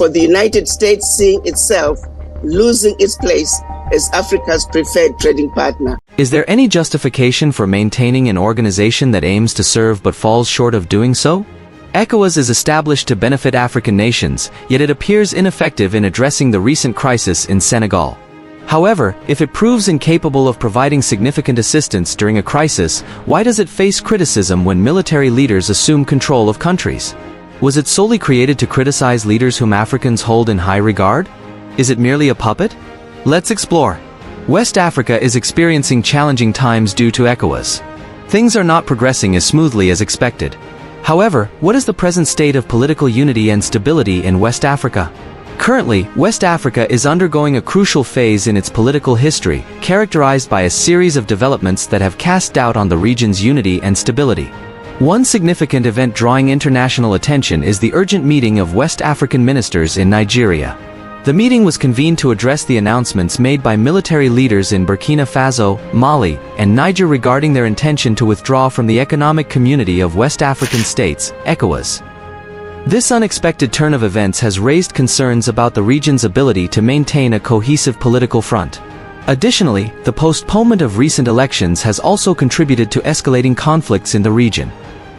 for the United States seeing itself losing its place as Africa's preferred trading partner. Is there any justification for maintaining an organization that aims to serve but falls short of doing so? ECOWAS is established to benefit African nations, yet it appears ineffective in addressing the recent crisis in Senegal. However, if it proves incapable of providing significant assistance during a crisis, why does it face criticism when military leaders assume control of countries? Was it solely created to criticize leaders whom Africans hold in high regard? Is it merely a puppet? Let's explore. West Africa is experiencing challenging times due to ECOWAS. Things are not progressing as smoothly as expected. However, what is the present state of political unity and stability in West Africa? Currently, West Africa is undergoing a crucial phase in its political history, characterized by a series of developments that have cast doubt on the region's unity and stability. One significant event drawing international attention is the urgent meeting of West African ministers in Nigeria. The meeting was convened to address the announcements made by military leaders in Burkina Faso, Mali, and Niger regarding their intention to withdraw from the Economic Community of West African States, ECOWAS. This unexpected turn of events has raised concerns about the region's ability to maintain a cohesive political front. Additionally, the postponement of recent elections has also contributed to escalating conflicts in the region.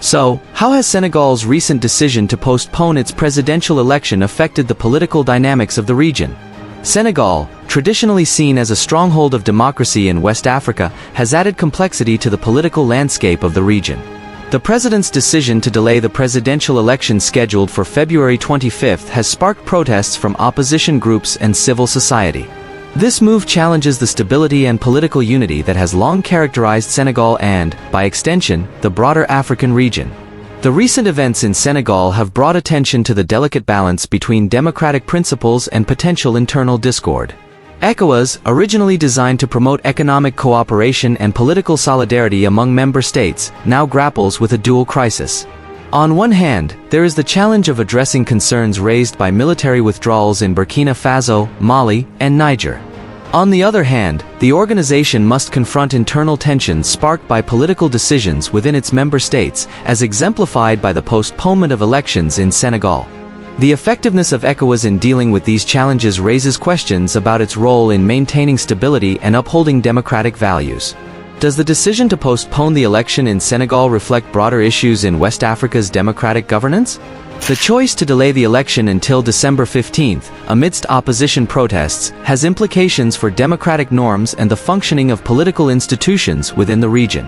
So, how has Senegal's recent decision to postpone its presidential election affected the political dynamics of the region? Senegal, traditionally seen as a stronghold of democracy in West Africa, has added complexity to the political landscape of the region. The president's decision to delay the presidential election scheduled for February 25 has sparked protests from opposition groups and civil society. This move challenges the stability and political unity that has long characterized Senegal and, by extension, the broader African region. The recent events in Senegal have brought attention to the delicate balance between democratic principles and potential internal discord. ECOWAS, originally designed to promote economic cooperation and political solidarity among member states, now grapples with a dual crisis. On one hand, there is the challenge of addressing concerns raised by military withdrawals in Burkina Faso, Mali, and Niger. On the other hand, the organization must confront internal tensions sparked by political decisions within its member states, as exemplified by the postponement of elections in Senegal. The effectiveness of ECOWAS in dealing with these challenges raises questions about its role in maintaining stability and upholding democratic values. Does the decision to postpone the election in Senegal reflect broader issues in West Africa's democratic governance? The choice to delay the election until December 15, amidst opposition protests, has implications for democratic norms and the functioning of political institutions within the region.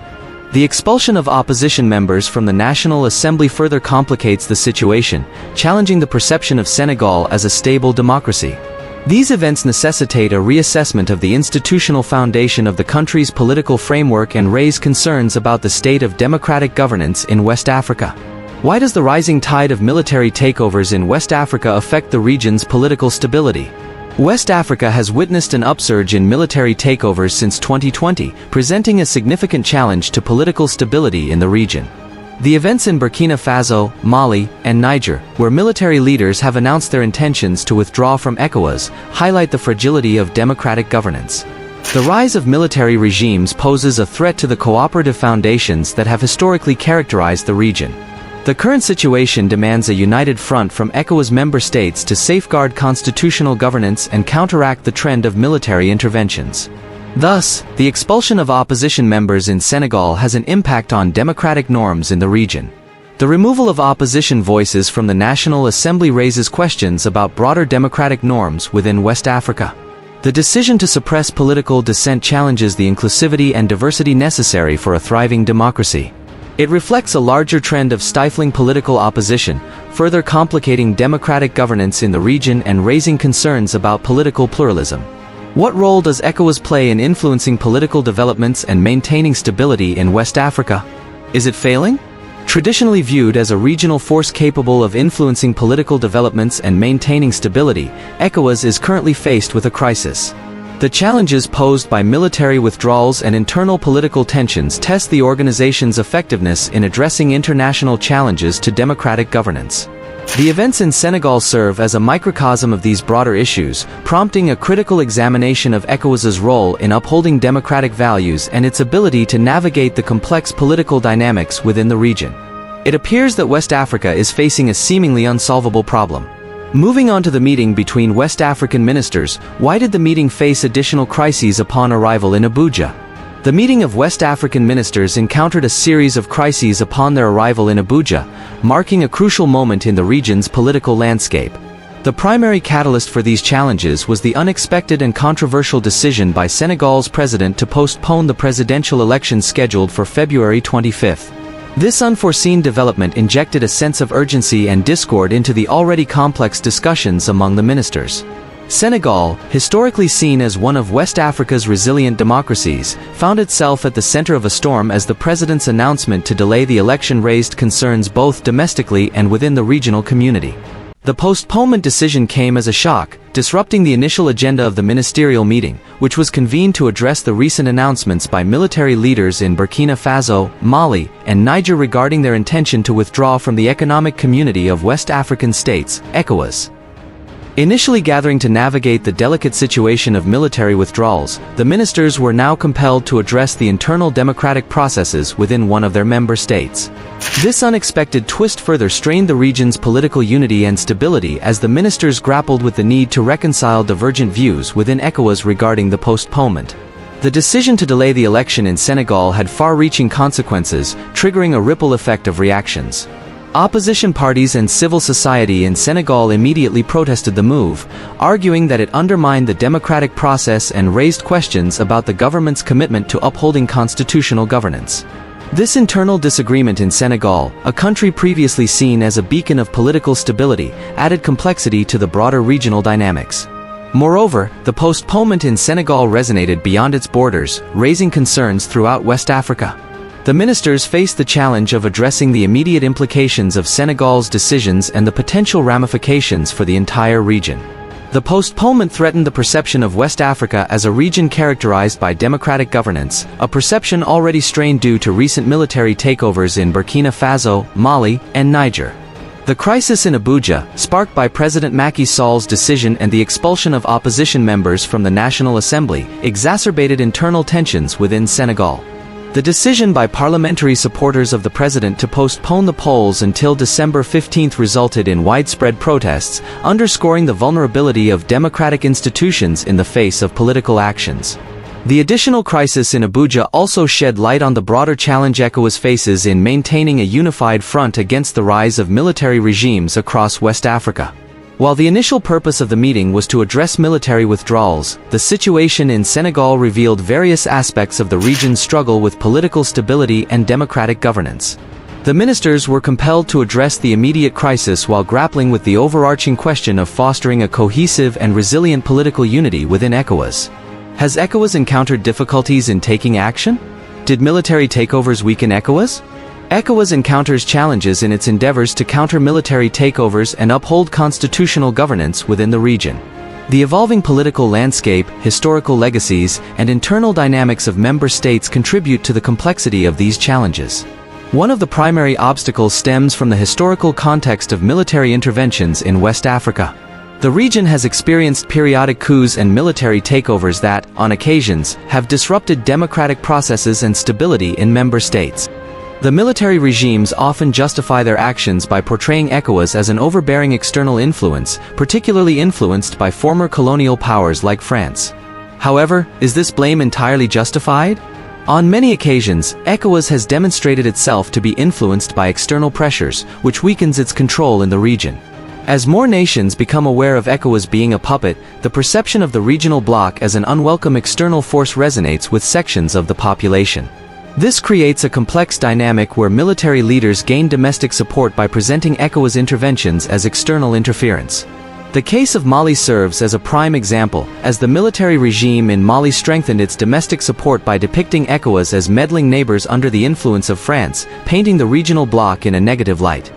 The expulsion of opposition members from the National Assembly further complicates the situation, challenging the perception of Senegal as a stable democracy. These events necessitate a reassessment of the institutional foundation of the country's political framework and raise concerns about the state of democratic governance in West Africa. Why does the rising tide of military takeovers in West Africa affect the region's political stability? West Africa has witnessed an upsurge in military takeovers since 2020, presenting a significant challenge to political stability in the region. The events in Burkina Faso, Mali, and Niger, where military leaders have announced their intentions to withdraw from ECOWAS, highlight the fragility of democratic governance. The rise of military regimes poses a threat to the cooperative foundations that have historically characterized the region. The current situation demands a united front from ECOWAS member states to safeguard constitutional governance and counteract the trend of military interventions. Thus, the expulsion of opposition members in Senegal has an impact on democratic norms in the region. The removal of opposition voices from the National Assembly raises questions about broader democratic norms within West Africa. The decision to suppress political dissent challenges the inclusivity and diversity necessary for a thriving democracy. It reflects a larger trend of stifling political opposition, further complicating democratic governance in the region and raising concerns about political pluralism. What role does ECOWAS play in influencing political developments and maintaining stability in West Africa? Is it failing? Traditionally viewed as a regional force capable of influencing political developments and maintaining stability, ECOWAS is currently faced with a crisis. The challenges posed by military withdrawals and internal political tensions test the organization's effectiveness in addressing international challenges to democratic governance. The events in Senegal serve as a microcosm of these broader issues, prompting a critical examination of ECOWAS's role in upholding democratic values and its ability to navigate the complex political dynamics within the region. It appears that West Africa is facing a seemingly unsolvable problem. Moving on to the meeting between West African ministers, why did the meeting face additional crises upon arrival in Abuja? The meeting of West African ministers encountered a series of crises upon their arrival in Abuja, marking a crucial moment in the region's political landscape. The primary catalyst for these challenges was the unexpected and controversial decision by Senegal's president to postpone the presidential election scheduled for February 25. This unforeseen development injected a sense of urgency and discord into the already complex discussions among the ministers. Senegal, historically seen as one of West Africa's resilient democracies, found itself at the center of a storm as the president's announcement to delay the election raised concerns both domestically and within the regional community. The postponement decision came as a shock, disrupting the initial agenda of the ministerial meeting, which was convened to address the recent announcements by military leaders in Burkina Faso, Mali, and Niger regarding their intention to withdraw from the Economic Community of West African States, ECOWAS. Initially gathering to navigate the delicate situation of military withdrawals, the ministers were now compelled to address the internal democratic processes within one of their member states. This unexpected twist further strained the region's political unity and stability as the ministers grappled with the need to reconcile divergent views within ECOWAS regarding the postponement. The decision to delay the election in Senegal had far-reaching consequences, triggering a ripple effect of reactions. Opposition parties and civil society in Senegal immediately protested the move, arguing that it undermined the democratic process and raised questions about the government's commitment to upholding constitutional governance. This internal disagreement in Senegal, a country previously seen as a beacon of political stability, added complexity to the broader regional dynamics. Moreover, the postponement in Senegal resonated beyond its borders, raising concerns throughout West Africa. The ministers faced the challenge of addressing the immediate implications of Senegal's decisions and the potential ramifications for the entire region. The postponement threatened the perception of West Africa as a region characterized by democratic governance, a perception already strained due to recent military takeovers in Burkina Faso, Mali, and Niger. The crisis in Abuja, sparked by President Macky Sall's decision and the expulsion of opposition members from the National Assembly, exacerbated internal tensions within Senegal. The decision by parliamentary supporters of the president to postpone the polls until December 15 resulted in widespread protests, underscoring the vulnerability of democratic institutions in the face of political actions. The additional crisis in Abuja also shed light on the broader challenge ECOWAS faces in maintaining a unified front against the rise of military regimes across West Africa. While the initial purpose of the meeting was to address military withdrawals, the situation in Senegal revealed various aspects of the region's struggle with political stability and democratic governance. The ministers were compelled to address the immediate crisis while grappling with the overarching question of fostering a cohesive and resilient political unity within ECOWAS. Has ECOWAS encountered difficulties in taking action? Did military takeovers weaken ECOWAS? ECOWAS encounters challenges in its endeavors to counter military takeovers and uphold constitutional governance within the region. The evolving political landscape, historical legacies, and internal dynamics of member states contribute to the complexity of these challenges. One of the primary obstacles stems from the historical context of military interventions in West Africa. The region has experienced periodic coups and military takeovers that, on occasions, have disrupted democratic processes and stability in member states. The military regimes often justify their actions by portraying ECOWAS as an overbearing external influence, particularly influenced by former colonial powers like France. However, is this blame entirely justified? On many occasions, ECOWAS has demonstrated itself to be influenced by external pressures, which weakens its control in the region. As more nations become aware of ECOWAS being a puppet, the perception of the regional bloc as an unwelcome external force resonates with sections of the population. This creates a complex dynamic where military leaders gain domestic support by presenting ECOWAS interventions as external interference. The case of Mali serves as a prime example, as the military regime in Mali strengthened its domestic support by depicting ECOWAS as meddling neighbors under the influence of France, painting the regional bloc in a negative light.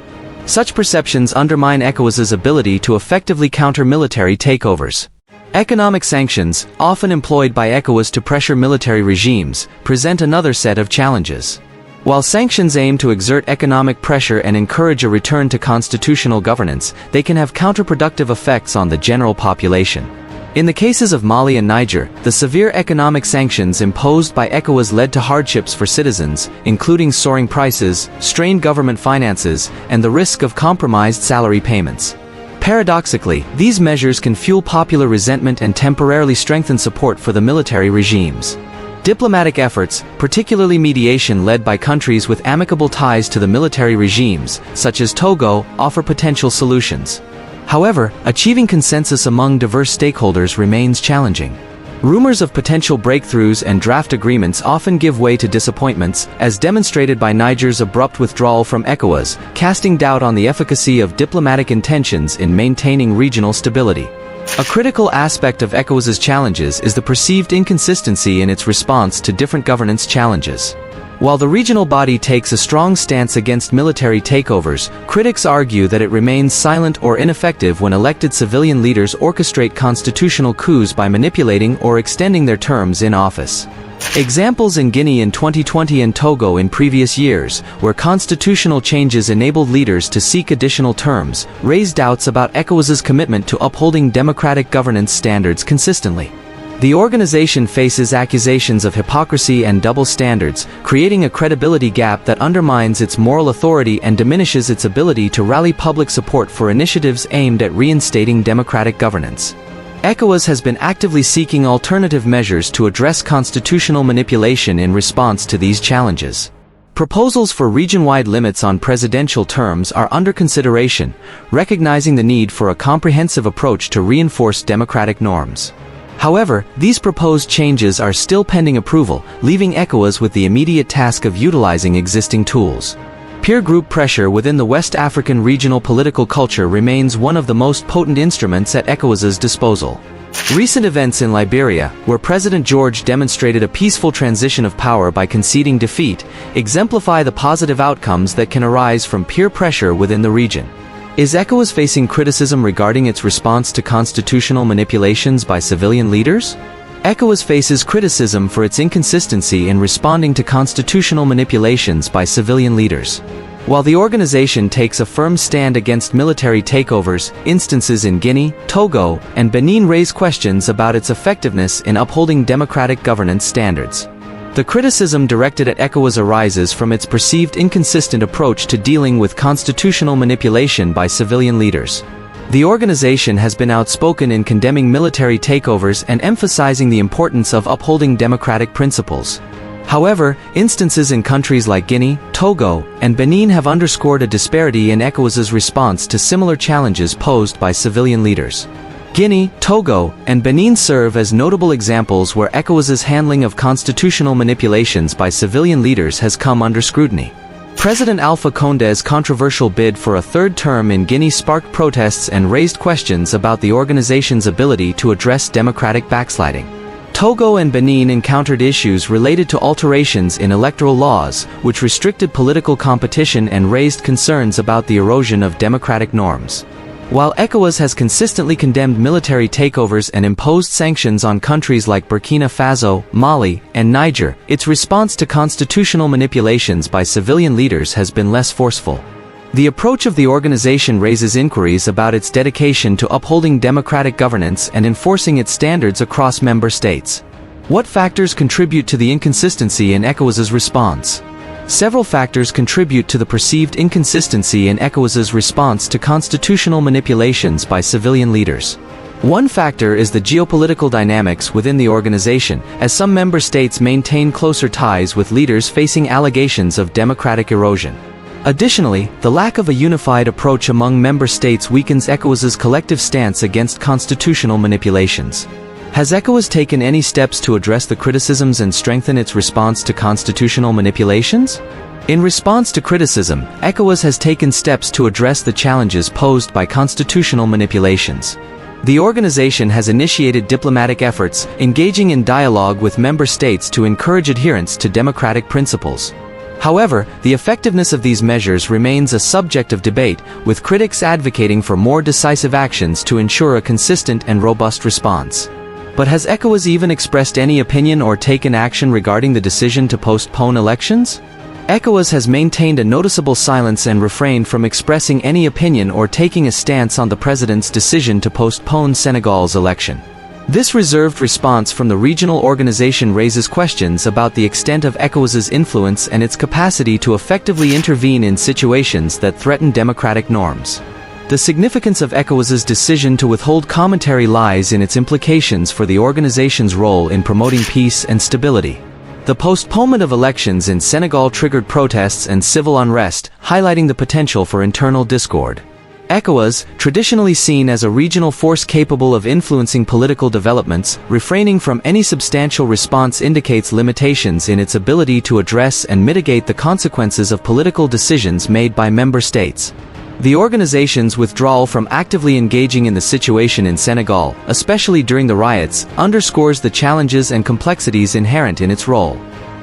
Such perceptions undermine ECOWAS's ability to effectively counter military takeovers. Economic sanctions, often employed by ECOWAS to pressure military regimes, present another set of challenges. While sanctions aim to exert economic pressure and encourage a return to constitutional governance, they can have counterproductive effects on the general population. In the cases of Mali and Niger, the severe economic sanctions imposed by ECOWAS led to hardships for citizens, including soaring prices, strained government finances, and the risk of compromised salary payments. Paradoxically, these measures can fuel popular resentment and temporarily strengthen support for the military regimes. Diplomatic efforts, particularly mediation led by countries with amicable ties to the military regimes, such as Togo, offer potential solutions. However, achieving consensus among diverse stakeholders remains challenging. Rumors of potential breakthroughs and draft agreements often give way to disappointments, as demonstrated by Niger's abrupt withdrawal from ECOWAS, casting doubt on the efficacy of diplomatic intentions in maintaining regional stability. A critical aspect of ECOWAS's challenges is the perceived inconsistency in its response to different governance challenges. While the regional body takes a strong stance against military takeovers, critics argue that it remains silent or ineffective when elected civilian leaders orchestrate constitutional coups by manipulating or extending their terms in office. Examples in Guinea in 2020 and Togo in previous years, where constitutional changes enabled leaders to seek additional terms, raise doubts about ECOWAS's commitment to upholding democratic governance standards consistently. The organization faces accusations of hypocrisy and double standards, creating a credibility gap that undermines its moral authority and diminishes its ability to rally public support for initiatives aimed at reinstating democratic governance. ECOWAS has been actively seeking alternative measures to address constitutional manipulation in response to these challenges. Proposals for region-wide limits on presidential terms are under consideration, recognizing the need for a comprehensive approach to reinforce democratic norms. However, these proposed changes are still pending approval, leaving ECOWAS with the immediate task of utilizing existing tools. Peer group pressure within the West African regional political culture remains one of the most potent instruments at ECOWAS's disposal. Recent events in Liberia, where President George demonstrated a peaceful transition of power by conceding defeat, exemplify the positive outcomes that can arise from peer pressure within the region. Is ECOWAS facing criticism regarding its response to constitutional manipulations by civilian leaders? ECOWAS faces criticism for its inconsistency in responding to constitutional manipulations by civilian leaders. While the organization takes a firm stand against military takeovers, instances in Guinea, Togo, and Benin raise questions about its effectiveness in upholding democratic governance standards. The criticism directed at ECOWAS arises from its perceived inconsistent approach to dealing with constitutional manipulation by civilian leaders. The organization has been outspoken in condemning military takeovers and emphasizing the importance of upholding democratic principles. However, instances in countries like Guinea, Togo, and Benin have underscored a disparity in ECOWAS's response to similar challenges posed by civilian leaders. Guinea, Togo, and Benin serve as notable examples where ECOWAS's handling of constitutional manipulations by civilian leaders has come under scrutiny. President Alpha Condé's controversial bid for a third term in Guinea sparked protests and raised questions about the organization's ability to address democratic backsliding. Togo and Benin encountered issues related to alterations in electoral laws, which restricted political competition and raised concerns about the erosion of democratic norms. While ECOWAS has consistently condemned military takeovers and imposed sanctions on countries like Burkina Faso, Mali, and Niger, its response to constitutional manipulations by civilian leaders has been less forceful. The approach of the organization raises inquiries about its dedication to upholding democratic governance and enforcing its standards across member states. What factors contribute to the inconsistency in ECOWAS's response? Several factors contribute to the perceived inconsistency in ECOWAS's response to constitutional manipulations by civilian leaders. One factor is the geopolitical dynamics within the organization, as some member states maintain closer ties with leaders facing allegations of democratic erosion. Additionally, the lack of a unified approach among member states weakens ECOWAS's collective stance against constitutional manipulations. Has ECOWAS taken any steps to address the criticisms and strengthen its response to constitutional manipulations? In response to criticism, ECOWAS has taken steps to address the challenges posed by constitutional manipulations. The organization has initiated diplomatic efforts, engaging in dialogue with member states to encourage adherence to democratic principles. However, the effectiveness of these measures remains a subject of debate, with critics advocating for more decisive actions to ensure a consistent and robust response. But has ECOWAS even expressed any opinion or taken action regarding the decision to postpone elections? ECOWAS has maintained a noticeable silence and refrained from expressing any opinion or taking a stance on the president's decision to postpone Senegal's election. This reserved response from the regional organization raises questions about the extent of ECOWAS's influence and its capacity to effectively intervene in situations that threaten democratic norms. The significance of ECOWAS's decision to withhold commentary lies in its implications for the organization's role in promoting peace and stability. The postponement of elections in Senegal triggered protests and civil unrest, highlighting the potential for internal discord. ECOWAS, traditionally seen as a regional force capable of influencing political developments, refraining from any substantial response indicates limitations in its ability to address and mitigate the consequences of political decisions made by member states. The organization's withdrawal from actively engaging in the situation in Senegal, especially during the riots, underscores the challenges and complexities inherent in its role.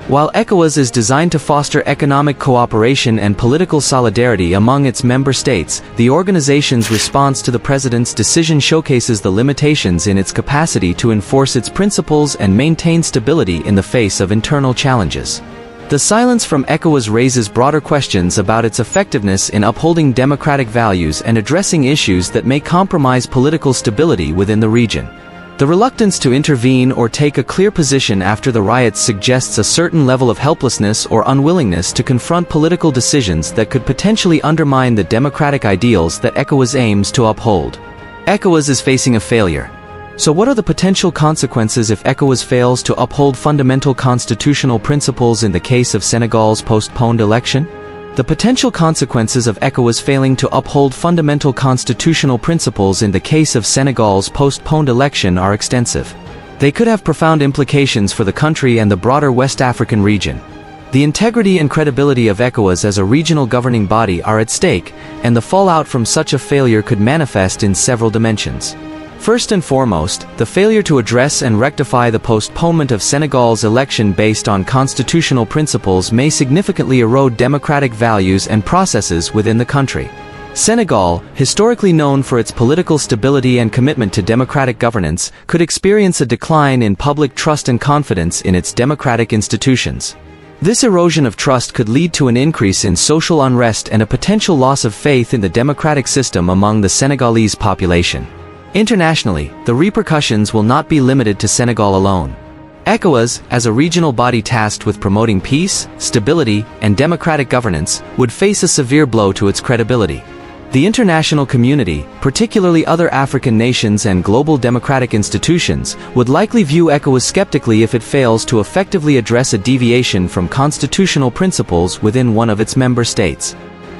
While ECOWAS is designed to foster economic cooperation and political solidarity among its member states, the organization's response to the president's decision showcases the limitations in its capacity to enforce its principles and maintain stability in the face of internal challenges. The silence from ECOWAS raises broader questions about its effectiveness in upholding democratic values and addressing issues that may compromise political stability within the region. The reluctance to intervene or take a clear position after the riots suggests a certain level of helplessness or unwillingness to confront political decisions that could potentially undermine the democratic ideals that ECOWAS aims to uphold. ECOWAS is facing a failure. So what are the potential consequences if ECOWAS fails to uphold fundamental constitutional principles in the case of Senegal's postponed election? The potential consequences of ECOWAS failing to uphold fundamental constitutional principles in the case of Senegal's postponed election are extensive. They could have profound implications for the country and the broader West African region. The integrity and credibility of ECOWAS as a regional governing body are at stake, and the fallout from such a failure could manifest in several dimensions. First and foremost, the failure to address and rectify the postponement of Senegal's election based on constitutional principles may significantly erode democratic values and processes within the country. Senegal, historically known for its political stability and commitment to democratic governance, could experience a decline in public trust and confidence in its democratic institutions. This erosion of trust could lead to an increase in social unrest and a potential loss of faith in the democratic system among the Senegalese population. Internationally, the repercussions will not be limited to Senegal alone. ECOWAS, as a regional body tasked with promoting peace, stability, and democratic governance, would face a severe blow to its credibility. The international community, particularly other African nations and global democratic institutions, would likely view ECOWAS skeptically if it fails to effectively address a deviation from constitutional principles within one of its member states.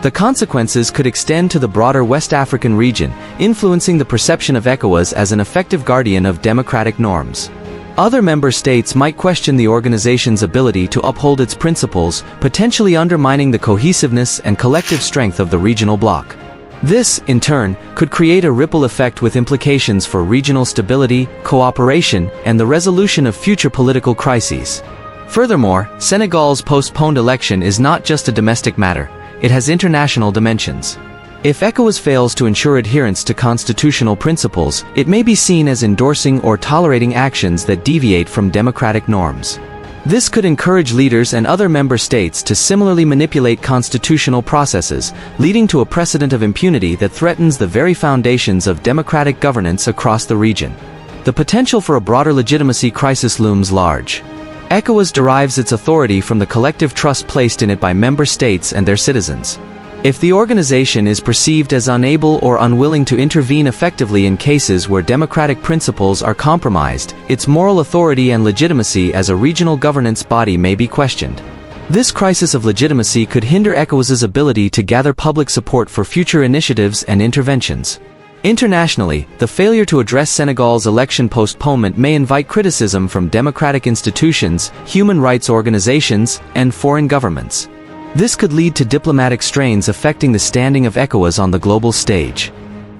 The consequences could extend to the broader West African region, influencing the perception of ECOWAS as an effective guardian of democratic norms. Other member states might question the organization's ability to uphold its principles, potentially undermining the cohesiveness and collective strength of the regional bloc. This, in turn, could create a ripple effect with implications for regional stability, cooperation, and the resolution of future political crises. Furthermore, Senegal's postponed election is not just a domestic matter. It has international dimensions. If ECOWAS fails to ensure adherence to constitutional principles, it may be seen as endorsing or tolerating actions that deviate from democratic norms. This could encourage leaders and other member states to similarly manipulate constitutional processes, leading to a precedent of impunity that threatens the very foundations of democratic governance across the region. The potential for a broader legitimacy crisis looms large. ECOWAS derives its authority from the collective trust placed in it by member states and their citizens. If the organization is perceived as unable or unwilling to intervene effectively in cases where democratic principles are compromised, its moral authority and legitimacy as a regional governance body may be questioned. This crisis of legitimacy could hinder ECOWAS's ability to gather public support for future initiatives and interventions. Internationally, the failure to address Senegal's election postponement may invite criticism from democratic institutions, human rights organizations, and foreign governments. This could lead to diplomatic strains affecting the standing of ECOWAS on the global stage.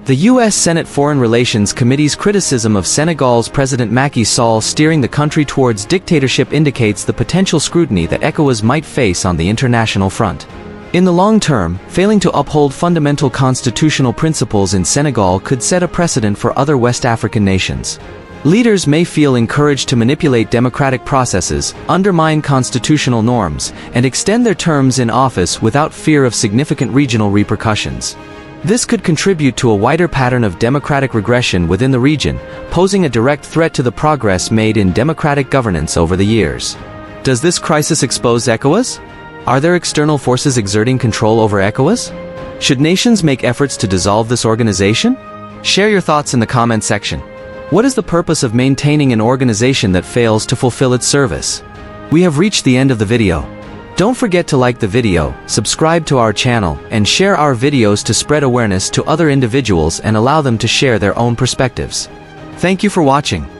The U.S. Senate Foreign Relations Committee's criticism of Senegal's President Macky Sall steering the country towards dictatorship indicates the potential scrutiny that ECOWAS might face on the international front. In the long term, failing to uphold fundamental constitutional principles in Senegal could set a precedent for other West African nations. Leaders may feel encouraged to manipulate democratic processes, undermine constitutional norms, and extend their terms in office without fear of significant regional repercussions. This could contribute to a wider pattern of democratic regression within the region, posing a direct threat to the progress made in democratic governance over the years. Does this crisis expose ECOWAS? Are there external forces exerting control over ECOWAS? Should nations make efforts to dissolve this organization? Share your thoughts in the comment section. What is the purpose of maintaining an organization that fails to fulfill its service? We have reached the end of the video. Don't forget to like the video, subscribe to our channel, and share our videos to spread awareness to other individuals and allow them to share their own perspectives. Thank you for watching.